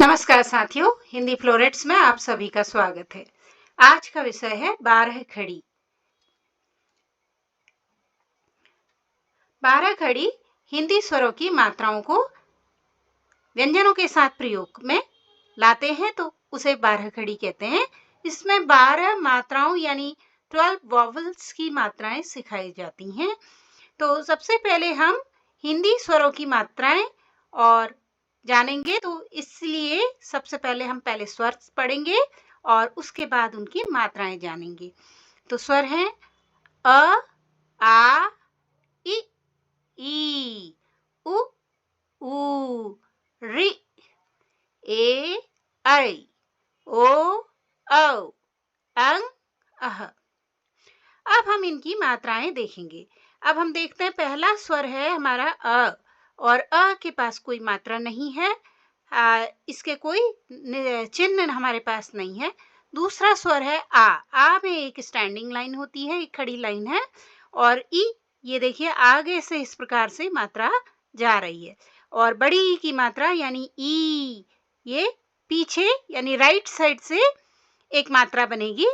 नमस्कार साथियों, हिंदी फ्लोरेट्स में आप सभी का स्वागत है। आज का विषय है 12 खड़ी। 12 खड़ी हिंदी स्वरों की मात्राओं को व्यंजनों के साथ प्रयोग में लाते हैं तो उसे 12 खड़ी कहते हैं। इसमें 12 मात्राओं यानी 12 वॉवल्स की मात्राएं सिखाई जाती हैं। तो सबसे पहले हम हिंदी स्वरों की मात्राएं और जानेंगे, तो इसलिए सबसे पहले हम पहले स्वर पढ़ेंगे और उसके बाद उनकी मात्राएं जानेंगे। तो स्वर हैं अ, आ, ई, उ, ऋ, ए, ऐ, ओ, औ, अं, अह। अब हम इनकी मात्राएं देखेंगे। अब हम देखते हैं, पहला स्वर है हमारा अ, और अ के पास कोई मात्रा नहीं है। इसके कोई चिन्ह हमारे पास नहीं है। दूसरा स्वर है आ में एक स्टैंडिंग लाइन होती है, एक खड़ी लाइन है। और ई, ये देखिए आगे से इस प्रकार से मात्रा जा रही है। और बड़ी ई की मात्रा यानी ई, ये पीछे यानी राइट साइड से एक मात्रा बनेगी।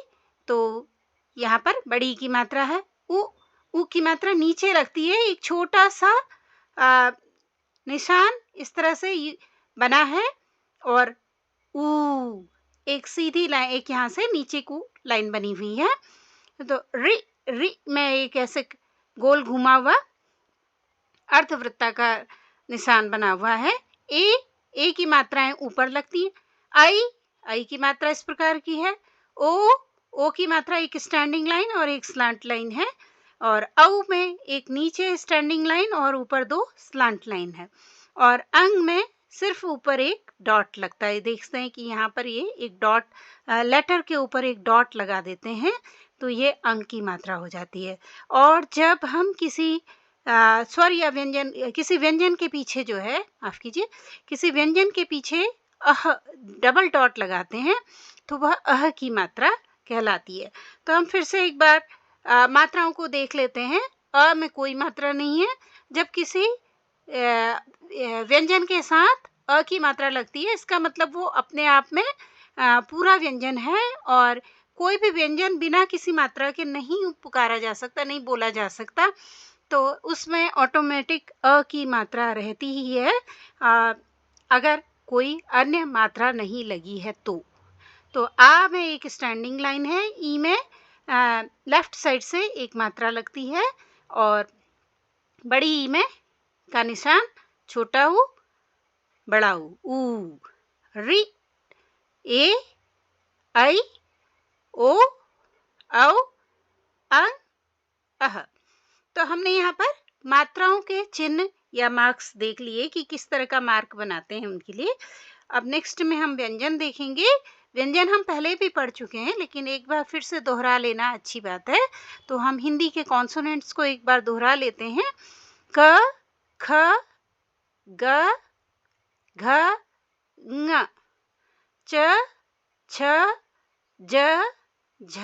तो यहाँ पर बड़ी की मात्रा है उ की मात्रा नीचे लगती है, एक छोटा सा निशान इस तरह से बना है। और ऊ, एक सीधी लाइन, एक यहाँ से नीचे को लाइन बनी हुई है। तो रि में एक ऐसे गोल घुमा हुआ अर्धवृत्ताकार निशान बना हुआ है। ए की मात्राएं ऊपर लगती है। आई की मात्रा इस प्रकार की है। ओ की मात्रा एक स्टैंडिंग लाइन और एक स्लांट लाइन है। और औ में एक नीचे स्टैंडिंग लाइन और ऊपर 2 स्लांट लाइन है। और अंग में सिर्फ ऊपर एक डॉट लगता है। देखते हैं कि यहाँ पर ये एक डॉट, लेटर के ऊपर एक डॉट लगा देते हैं तो ये अंग की मात्रा हो जाती है। और जब हम किसी स्वर या व्यंजन, किसी व्यंजन के पीछे जो है, माफ कीजिए, किसी व्यंजन के पीछे अह डबल डॉट लगाते हैं तो वह अह की मात्रा कहलाती है। तो हम फिर से एक बार मात्राओं को देख लेते हैं। अ में कोई मात्रा नहीं है। जब किसी व्यंजन के साथ अ की मात्रा लगती है, इसका मतलब वो अपने आप में पूरा व्यंजन है और कोई भी व्यंजन बिना किसी मात्रा के नहीं पुकारा जा सकता, नहीं बोला जा सकता। तो उसमें ऑटोमेटिक अ की मात्रा रहती ही है, अगर कोई अन्य मात्रा नहीं लगी है तो आ में एक स्टैंडिंग लाइन है, ई में लेफ्ट साइड से एक मात्रा लगती है और बड़ी ई में का निशान छोटा ऊ बड़ा ऊ, रि, ए, ऐ, ओ, औ, अं, अह। तो हमने यहाँ पर मात्राओं के चिन्ह या मार्क्स देख लिए कि किस तरह का मार्क बनाते हैं उनके लिए। अब नेक्स्ट में हम व्यंजन देखेंगे। व्यंजन हम पहले भी पढ़ चुके हैं, लेकिन एक बार फिर से दोहरा लेना अच्छी बात है। तो हम हिंदी के कॉन्सोनेंट्स को एक बार दोहरा लेते हैं। क, ख, ग, घ, ङ, च, छ, ज, झ,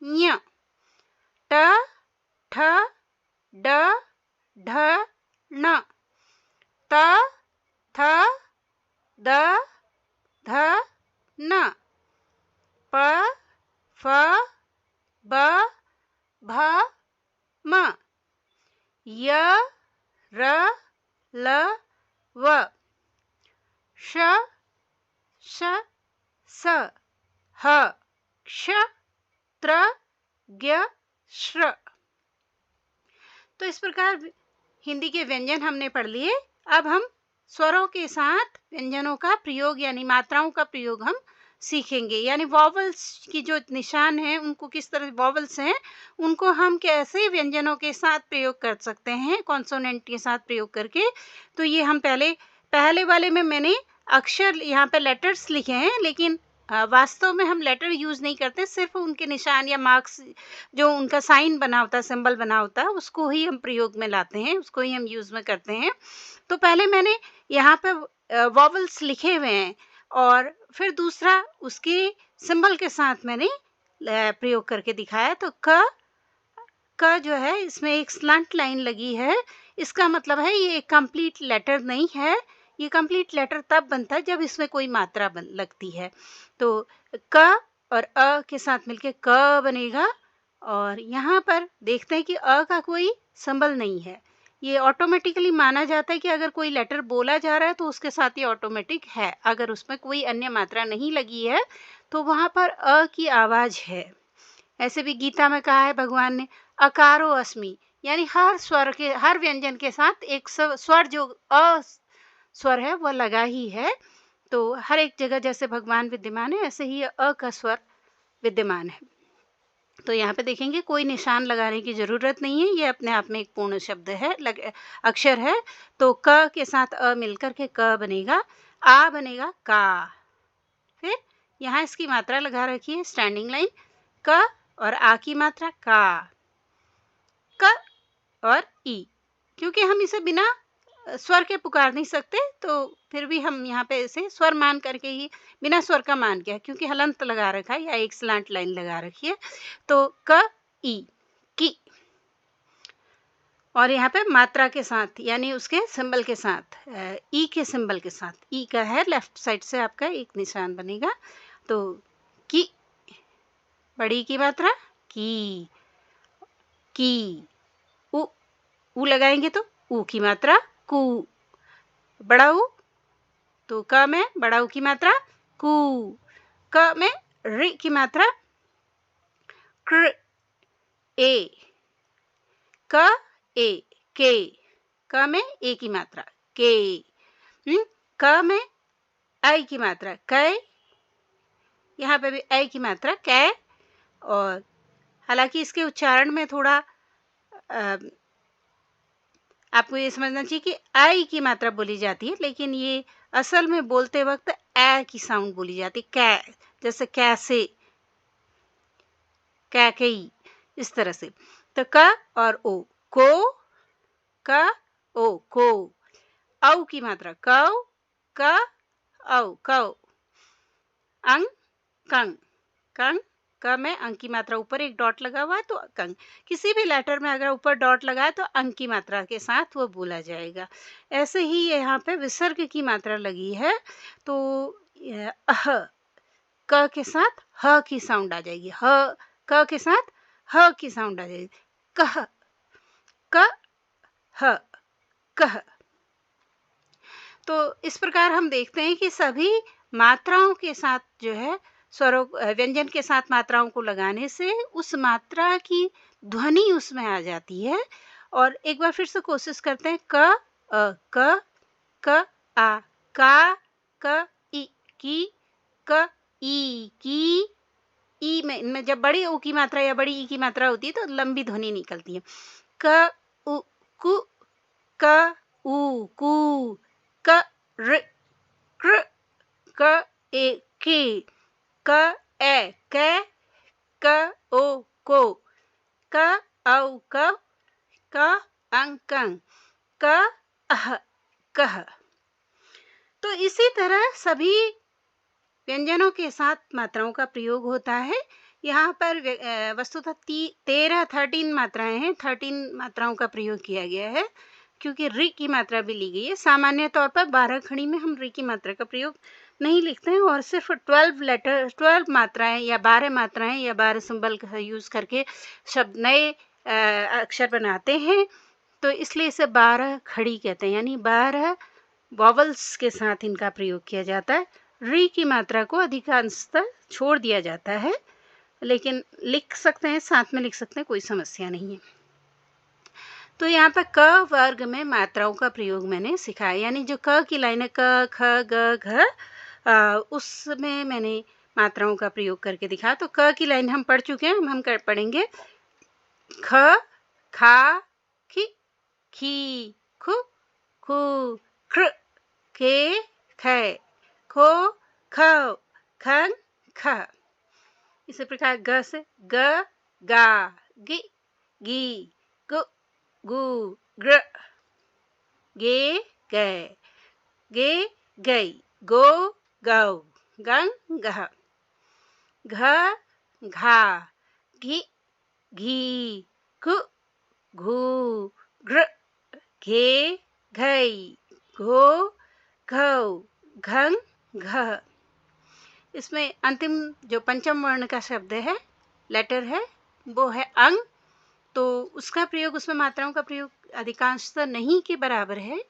ञ, ट, ठ, ड, ढ, ण, त, थ, द, ध, न, प, फ, ब, भ, म, य, र, ल, व, श, श, स, ह, क्ष, त्र, ज्ञ, श्र। तो इस प्रकार हिंदी के व्यंजन हमने पढ़ लिए। अब हम स्वरों के साथ व्यंजनों का प्रयोग यानी मात्राओं का प्रयोग हम सीखेंगे। यानी वॉवल्स की जो निशान है उनको किस तरह, वॉवल्स हैं उनको हम कैसे व्यंजनों के साथ प्रयोग कर सकते हैं, कॉन्सोनेंट के साथ प्रयोग करके। तो ये हम पहले वाले में मैंने अक्षर यहाँ पे लेटर्स लिखे हैं, लेकिन वास्तव में हम लेटर यूज नहीं करते, सिर्फ उनके निशान या मार्क्स, जो उनका साइन बना होता है, सिंबल बना होता है, उसको ही हम प्रयोग में लाते हैं, उसको ही हम यूज में करते हैं। तो पहले मैंने यहाँ पे वॉवल्स लिखे हुए हैं और फिर दूसरा उसके सिंबल के साथ मैंने प्रयोग करके दिखाया। तो क जो है इसमें एक स्लंट लाइन लगी है, इसका मतलब है ये कंप्लीट लेटर नहीं है, ये कंप्लीट लेटर तब बनता है जब इसमें कोई मात्रा लगती है। तो क और अ के साथ मिलके क बनेगा और यहाँ पर देखते हैं कि अ का कोई सिंबल नहीं है। ये ऑटोमेटिकली माना जाता है कि अगर कोई लेटर बोला जा रहा है तो उसके साथ ये ऑटोमेटिक है। अगर उसमें कोई अन्य मात्रा नहीं लगी है तो वहाँ पर अ की आवाज है। ऐसे भी गीता में कहा है भगवान ने अकारो अस्मि, यानी हर स्वर के, हर व्यंजन के साथ एक स्वर जो अ स्वर है वह लगा ही है। तो हर एक जगह जैसे भगवान विद्यमान है ऐसे ही अ का स्वर विद्यमान है। तो यहाँ पे देखेंगे कोई निशान लगाने की जरूरत नहीं है, ये अपने आप में एक पूर्ण शब्द है, अक्षर है। तो क के साथ अ मिलकर के क बनेगा, आ बनेगा का। फिर यहाँ इसकी मात्रा लगा रखी है स्टैंडिंग लाइन, क और आ की मात्रा का, क और ई। क्योंकि हम इसे बिना स्वर के पुकार नहीं सकते तो फिर भी हम यहाँ पे इसे स्वर मान करके ही, बिना स्वर का मान के, क्योंकि हलंत लगा रखा है या एक स्लांट लाइन लगा रखी है। तो क ई की। और यहाँ पे मात्रा के साथ यानी उसके सिंबल के साथ, ई के सिंबल के साथ, ई का है लेफ्ट साइड से आपका एक निशान बनेगा। तो की, बड़ी की मात्रा की, उ लगाएंगे तो ऊ की मात्रा कू, बड़ा ऊ, तो क में बड़ा ऊ की मात्रा कू, क में रि की मात्रा क्र, ए, क ए, के, क में ए की मात्रा के, क में आई की मात्रा कै, यहाँ पे भी आई की मात्रा कै। और हालांकि इसके उच्चारण में थोड़ा आपको ये समझना चाहिए कि आई की मात्रा बोली जाती है, लेकिन ये असल में बोलते वक्त ए की साउंड बोली जाती है, कै, जैसे कैसे, कैकई, इस तरह से। तो क और ओ, को, क ओ को, औ की मात्रा कौ, क औ कौ, अंग कंग, कंग, क में अंग की मात्रा ऊपर एक डॉट लगा हुआ है तो कंग। किसी भी लेटर में अगर ऊपर डॉट लगा है तो अंग की मात्रा के साथ वो बोला जाएगा। ऐसे ही यहाँ पे विसर्ग की मात्रा लगी है तो अह, क के साथ ह की साउंड आ जाएगी, ह, क के साथ ह की साउंड आ जाएगी, कह, क ह, कह। तो इस प्रकार हम देखते हैं कि सभी मात्राओं के साथ जो है स्वरों, व्यंजन के साथ मात्राओं को लगाने से उस मात्रा की ध्वनि उसमें आ जाती है। और एक बार फिर से कोशिश करते हैं, क अ क आ का, क ई की, क ई की। ई में इनमें जब बड़ी ऊ की मात्रा या बड़ी ई की मात्रा होती है तो लंबी ध्वनि निकलती है, क उ कु, क ऊ कू, क र कृ, क ए की, क ए कै, क ओ को, क औ कव, क अंग कंग, क अह कह। तो इसी तरह सभी व्यंजनों के साथ मात्राओं का प्रयोग होता है। यहाँ पर वस्तुतः 13 मात्राएं हैं, 13 मात्राओं का प्रयोग किया गया है क्योंकि रि की मात्रा भी ली गई है। सामान्य तौर पर 12 खड़ी में हम रि की मात्रा का प्रयोग नहीं लिखते हैं और सिर्फ 12 मात्राएं या 12 मात्राएं या 12 सिंबल का यूज करके शब्द नए अक्षर बनाते हैं। तो इसलिए इसे 12 खड़ी कहते हैं, यानी 12 वॉवल्स के साथ इनका प्रयोग किया जाता है। री की मात्रा को अधिकांशतः छोड़ दिया जाता है, लेकिन लिख सकते हैं, साथ में लिख सकते हैं, कोई समस्या नहीं है। तो यहाँ पर क वर्ग में मात्राओं का प्रयोग मैंने सिखाया, यानी जो क की लाइन है क ख ग घ, उसमें मैंने मात्राओं का प्रयोग करके दिखाया। तो क की लाइन हम पढ़ चुके हैं, हम पढ़ेंगे ख खा खी खी खु खू कृ के खे खो खौ खंग ख। इसी प्रकार ग से ग गा गी गी गु गु ग्र गे गै गे गई गो गौ गंग गह घ घा घी घी घु घू घृ घे घई घो घ घंग घ। इसमें अंतिम जो पंचम वर्ण का शब्द है, लेटर है, वो है अंग। तो उसका प्रयोग, उसमें मात्राओं का प्रयोग अधिकांशतः नहीं के बराबर है,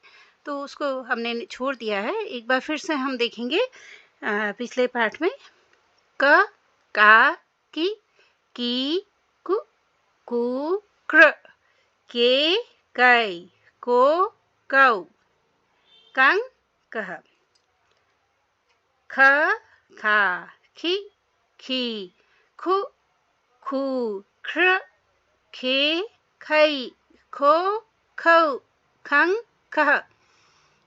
तो उसको हमने छोड़ दिया है। एक बार फिर से हम देखेंगे पिछले पाठ में। क का की कु कु कृ के कै को कौ कं कह। ख खा खी खु खू ख्र खे खै खो खौ खं खह।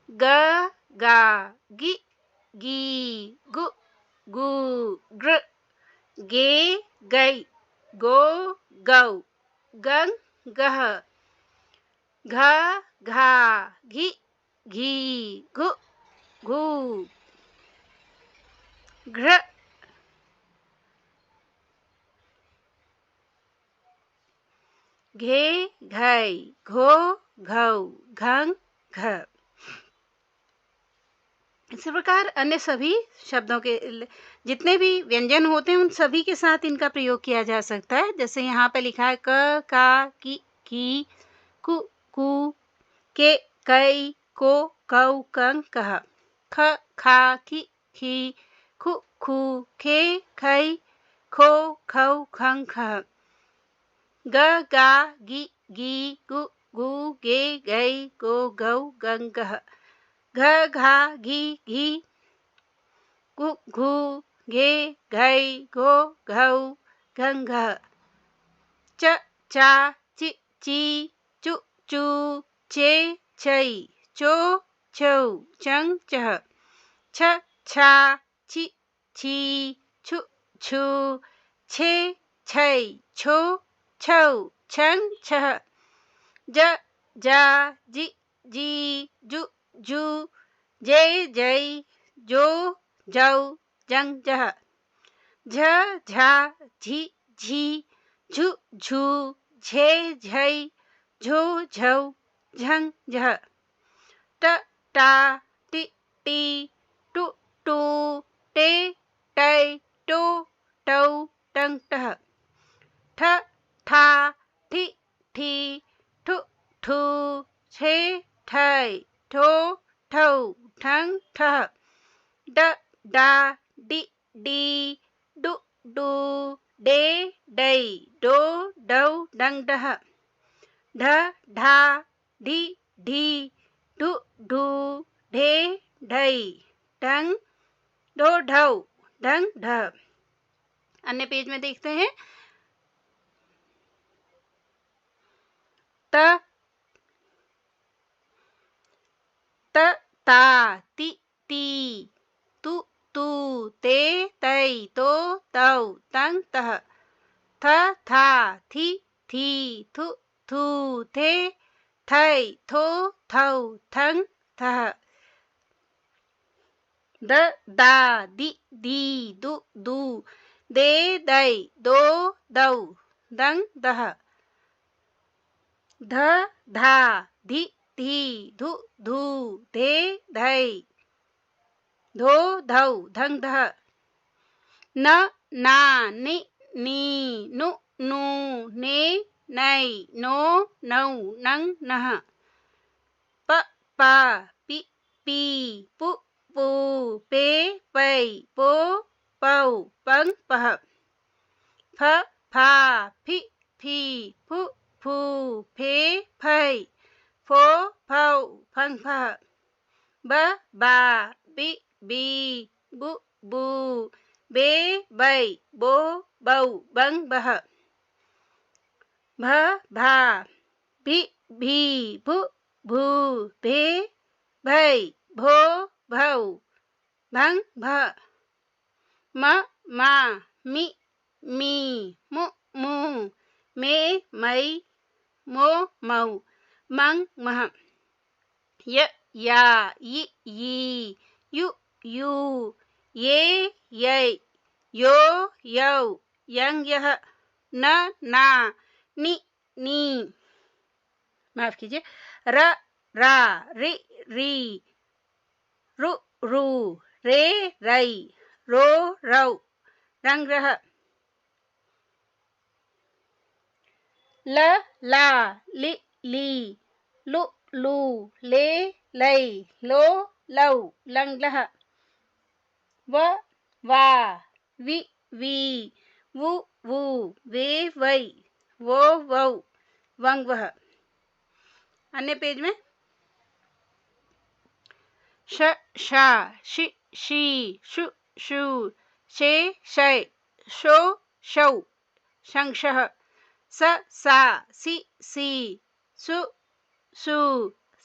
ग गा गि गी गु गु ग्र गे गै गो गौ गं गह। घ घा घि घी घु घू घृ घे घै घो घौ घं घ। इसी प्रकार अन्य सभी शब्दों के जितने भी व्यंजन होते हैं उन सभी के साथ इनका प्रयोग किया जा सकता है। जैसे यहाँ पे लिखा है क का की कु कू के कै को कौ कं कह। ख खा खी खु खू खे खै खो खौ खं खह। ग गा गी गु गू गे गै गो गौ गं गह। घ घा घी गु घू घे घै घो घौ घं घह। च चा ची चु चू चे छै चो छौ चं चह। छ छा छी छु छू छे छै छो छौ छं छह। ज जा जी जु जू जे जै जो जौ जं जह। झ झा झी झु झू झे झै झो झौ झं झह। ट टा टी टु टू टे टै टो टौ टं टह। ठ ठा ठी ठु ठू छे ठै ठो ठौ ठं ठह। ड डा डी डु डू डे डै डो डौ डं डह। ढ ढा ढी ढु ढू ढे ढै ढंग डो ढौ ढंग ढ। अन्य पेज में देखते हैं। त ता ती तु तू ते तै तो तौ तंग तह। थ था थी थु थू थे थै थो थौ थंग थह। द दा दी दु दू दे दै दो दौ दंग दह। ध धा धी धु धू धे धै धो धौ धंग धह। न ना नी नु नू ने नै नो नौ नंग नह। प पा पी पु पू पे पै पो पौ पंग पह। फ फा फी फु फू फे फै फो फौ फंग फह। ब बा बी बु बू बे बै बो बौ बंग बह। भ भा भी भु भू भे भै भो भौ भंग भ। म मा मी मु मे मै मो मौ मंग मह। य या यी यु यू ये यै यो यौ यंग यह। न ना नी माफ कीजिए। र रा री रु रू, रे रई, रो रौ, रंग रह, ल ला, लि ली, लु लू, ले लई, लो लौ, लंग लह, व वा, वि वी, वु वू, वे वै, वो वौ, वंग वह। अन्य पेज में श शा, शि शी, शु शू, शे शय, शो शौ, शं शः, स सा, सि सी, सु सू,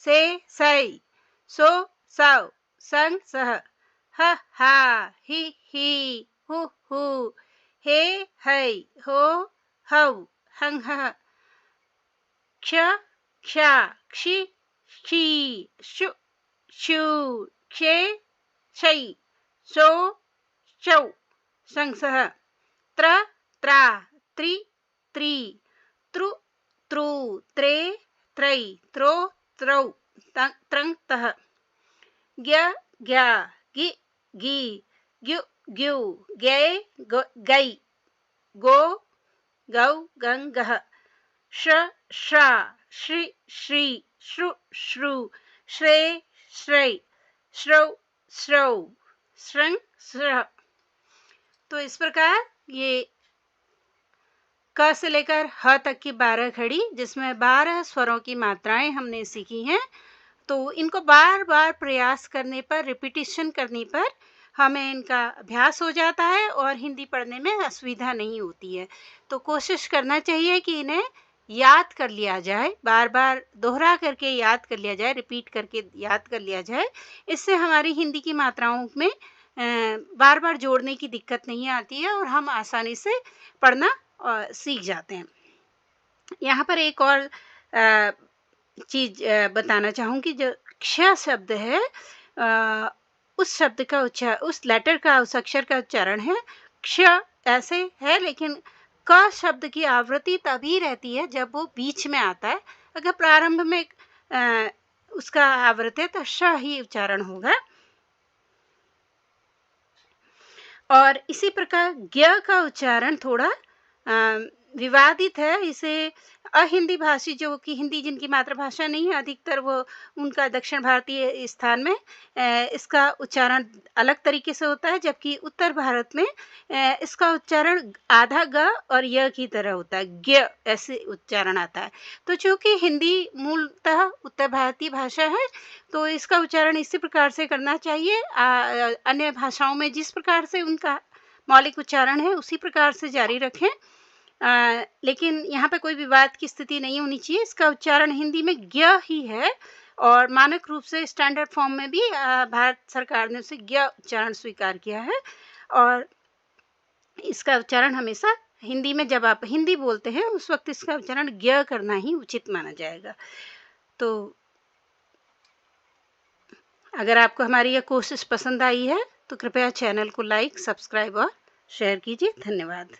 से सै, सो सौ, सं सः, ह हा, हि ही, हु हू, हे है, हो हौ, हं हः, क्षକ୍ଷା, क्षि क्षी, शु शू, क्षे क्षै, शो शौ, शं सः, त्र त्रा, त्रि त्री,त्रु त्रु, त्रे त्रै, त्रो त्रौ, त्रं तः, ज्ञ ज्ञा, गि गी, ग्यु ग्यू, गै गै, गो गौ, गं गः, श श्रा, श्रि श्री, श्रु श्रु, श्रे श्रै, श्रौ श्रौ, श्रं श्रः। तो इस प्रकार ये क से लेकर ह तक की 12 खड़ी, जिसमें 12 स्वरों की मात्राएं हमने सीखी हैं। तो इनको बार बार प्रयास करने पर, रिपीटिशन करने पर हमें इनका अभ्यास हो जाता है और हिंदी पढ़ने में असुविधा नहीं होती है। तो कोशिश करना चाहिए कि इन्हें याद कर लिया जाए, बार बार दोहरा करके याद कर लिया जाए, रिपीट करके याद कर लिया जाए। इससे हमारी हिंदी की मात्राओं में बार बार जोड़ने की दिक्कत नहीं आती है और हम आसानी से पढ़ना सीख जाते हैं। यहाँ पर एक और चीज बताना चाहूँगी। जो क्ष शब्द है, उस शब्द का उच्चारण, उस लेटर का, उस अक्षर का उच्चारण है क्ष, ऐसे है। लेकिन क शब्द की आवृत्ति तभी रहती है जब वो बीच में आता है। अगर प्रारंभ में उसका आवृत्ति है तो श ही उच्चारण होगा। और इसी प्रकार ज्ञ का उच्चारण थोड़ा विवादित है। इसे अहिंदी भाषी, जो कि हिंदी जिनकी मातृभाषा नहीं है अधिकतर, वो उनका दक्षिण भारतीय स्थान में इसका उच्चारण अलग तरीके से होता है, जबकि उत्तर भारत में इसका उच्चारण आधा ग और य की तरह होता है, ज्ञ ऐसे उच्चारण आता है। तो चूंकि हिंदी मूलतः उत्तर भारतीय भाषा है, तो इसका उच्चारण इसी प्रकार से करना चाहिए। अन्य भाषाओं में जिस प्रकार से उनका मौलिक उच्चारण है उसी प्रकार से जारी रखें। लेकिन यहाँ पे कोई विवाद की स्थिति नहीं होनी चाहिए। इसका उच्चारण हिंदी में ज्ञ ही है और मानक रूप से स्टैंडर्ड फॉर्म में भी भारत सरकार ने उसे ज्ञ उच्चारण स्वीकार किया है। और इसका उच्चारण हमेशा हिंदी में, जब आप हिंदी बोलते हैं उस वक्त इसका उच्चारण ज्ञ करना ही उचित माना जाएगा। तो अगर आपको हमारी यह कोशिश पसंद आई है तो कृपया चैनल को लाइक, सब्सक्राइब और शेयर कीजिए। धन्यवाद।